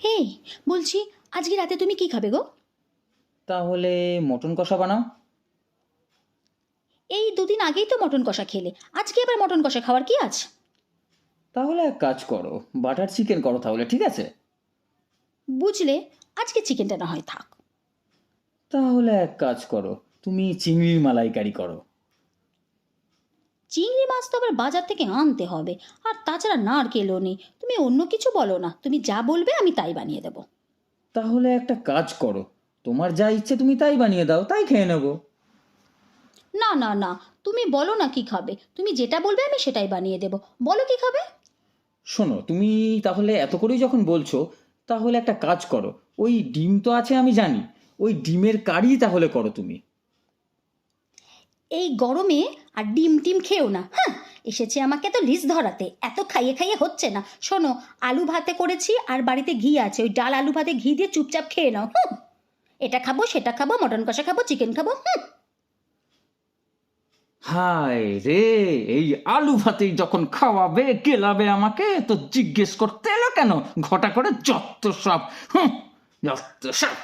এই বলছি, আজকে রাতে তুমি কি খাবে গো? তাহলে মটন কষা বানাও। এই দুদিন আগেই তো মটন কষা খেলে, আজকে আবার মটন কষা খাওয়ার কি আছে? তাহলে এক কাজ করো, বাটার চিকেন করো তাহলে, ঠিক আছে? বুঝলে, আজকে চিকেনটা না হয় থাক। তাহলে এক কাজ করো, তুমি চিংড়ির মালাইকারি করো। চিংড়ি মাছ তো আবার বাজার থেকে আনতে হবে, আর তাছাড়া নারকেলও নেই। তুমি অন্য কিছু বলো না, তুমি যা বলবে আমি তাই বানিয়ে দেবো। তাহলে একটা কাজ করো, তোমার যা ইচ্ছে তুমি তাই বানিয়ে দাও, তাই খেয়ে নেবো। না না না, তুমি বলো না কি খাবে, তুমি যেটা বলবে আমি সেটাই বানিয়ে দেবো। বলো কি খাবে? শোনো, তুমি তাহলে এত করেই যখন বলছো, তাহলে একটা কাজ করো, ওই ডিম তো আছে আমি জানি, ওই ডিমের কারি তাহলে করো তুমি। এই গরমে আর ডিম টিম খেও না, হ্যাঁ। এসেছে আমাকে তো লিস্ট ধরাতে, এত খাইয়ে খাইয়ে হচ্ছে না। শোনো, আলু ভাতে করেছি আর বাড়িতে ঘি আছে, ওই ডাল আলু ভাতে ঘি দিয়ে চুপচাপ খেয়ে নাও। হুম, এটা খাবো সেটা খাবো, মটন কষা খাবো, চিকেন খাবো। হুম। হায় রে, এই আলু ভাতেই যখন খাওয়াবে কেলাবে আমাকে, তো জিজ্ঞেস করতে এলো কেন? ঘটা করে যত সব, হুম, যত সব।